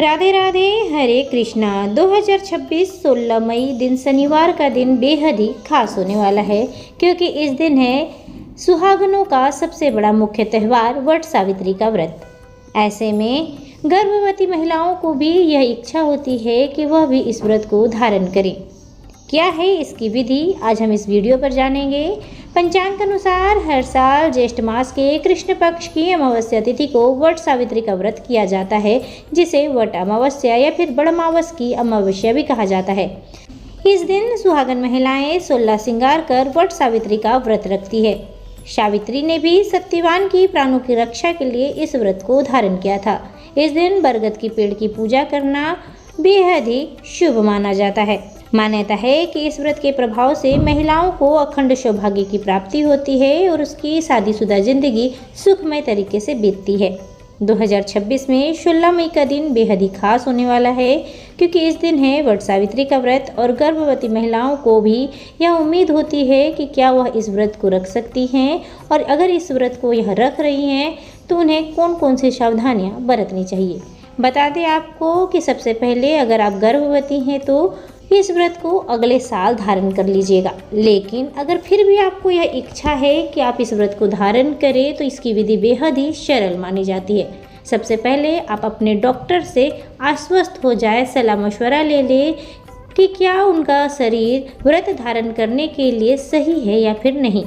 राधे राधे, हरे कृष्णा। 2026 16 मई दिन शनिवार का दिन बेहद ही खास होने वाला है, क्योंकि इस दिन है सुहागनों का सबसे बड़ा मुख्य त्यौहार वट सावित्री का व्रत। ऐसे में गर्भवती महिलाओं को भी यह इच्छा होती है कि वह भी इस व्रत को धारण करें। क्या है इसकी विधि, आज हम इस वीडियो पर जानेंगे। पंचांग के अनुसार हर साल ज्येष्ठ मास के कृष्ण पक्ष की अमावस्या तिथि को वट सावित्री का व्रत किया जाता है, जिसे वट अमावस्या या फिर बड़मावस की अमावस्या भी कहा जाता है। इस दिन सुहागन महिलाएं 16 श्रृंगार कर वट सावित्री का व्रत रखती है। सावित्री ने भी सत्यवान की प्राणों की रक्षा के लिए इस व्रत को धारण किया था। इस दिन बरगद की पेड़ की पूजा करना बेहद ही शुभ माना जाता है। मान्यता है कि इस व्रत के प्रभाव से महिलाओं को अखंड सौभाग्य की प्राप्ति होती है और उसकी शादीशुदा जिंदगी सुखमय तरीके से बीतती है। 2026 में 16 मई का दिन बेहद ही खास होने वाला है, क्योंकि इस दिन है वट सावित्री का व्रत और गर्भवती महिलाओं को भी यह उम्मीद होती है कि क्या वह इस व्रत को रख सकती हैं, और अगर इस व्रत को यह रख रही हैं तो उन्हें कौन कौन सी सावधानियां बरतनी चाहिए। बता दें आपको कि सबसे पहले अगर आप गर्भवती हैं तो इस व्रत को अगले साल धारण कर लीजिएगा, लेकिन अगर फिर भी आपको यह इच्छा है कि आप इस व्रत को धारण करें तो इसकी विधि बेहद ही सरल मानी जाती है। सबसे पहले आप अपने डॉक्टर से आश्वस्त हो जाए, सलाह मशवरा ले ले कि क्या उनका शरीर व्रत धारण करने के लिए सही है या फिर नहीं।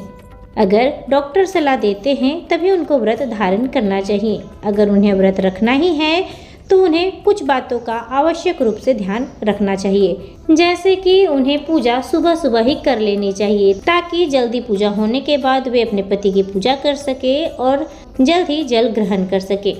अगर डॉक्टर सलाह देते हैं तभी उनको व्रत धारण करना चाहिए। अगर उन्हें व्रत रखना ही है तो उन्हें कुछ बातों का आवश्यक रूप से ध्यान रखना चाहिए, जैसे कि उन्हें पूजा सुबह सुबह ही कर लेनी चाहिए, ताकि जल्दी पूजा होने के बाद वे अपने पति की पूजा कर सके और जल्द ही जल ग्रहण कर सके।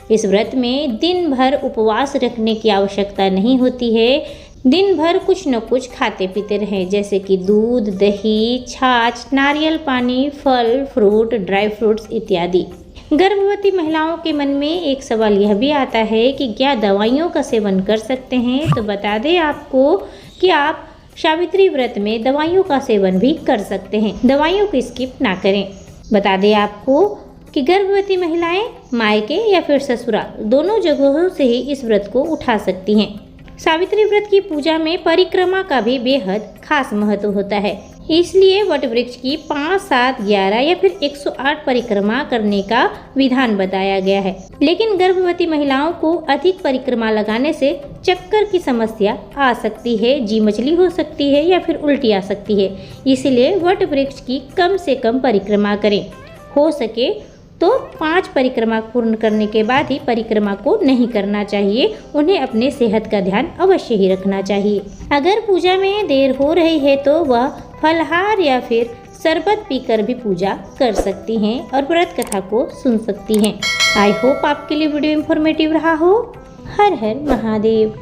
इस व्रत में दिन भर उपवास रखने की आवश्यकता नहीं होती है। दिन भर कुछ न कुछ खाते पीते रहें, जैसे कि दूध, दही, छाछ, नारियल पानी, फल, फ्रूट, ड्राई फ्रूट्स इत्यादि। गर्भवती महिलाओं के मन में एक सवाल यह भी आता है कि क्या दवाइयों का सेवन कर सकते हैं। तो बता दें आपको कि आप सावित्री व्रत में दवाइयों का सेवन भी कर सकते हैं। दवाइयों को स्किप ना करें। बता दें आपको कि गर्भवती महिलाएं मायके या फिर ससुराल दोनों जगहों से ही इस व्रत को उठा सकती हैं। सावित्री व्रत की पूजा में परिक्रमा का भी बेहद खास महत्व होता है, इसलिए वट वृक्ष की 5, 7, 11 या फिर 108 परिक्रमा करने का विधान बताया गया है। लेकिन गर्भवती महिलाओं को अधिक परिक्रमा लगाने से चक्कर की समस्या आ सकती है, जी मछली हो सकती है या फिर उल्टी आ सकती है। इसलिए वट वृक्ष की कम से कम परिक्रमा करें। हो सके तो 5 परिक्रमा पूर्ण करने के बाद ही परिक्रमा को नहीं करना चाहिए। उन्हें अपने सेहत का ध्यान अवश्य ही रखना चाहिए। अगर पूजा में देर हो रही है तो वह फलहार या फिर शरबत पीकर भी पूजा कर सकती हैं और व्रत कथा को सुन सकती हैं। आई होप आपके लिए वीडियो इंफॉर्मेटिव रहा हो। हर हर महादेव।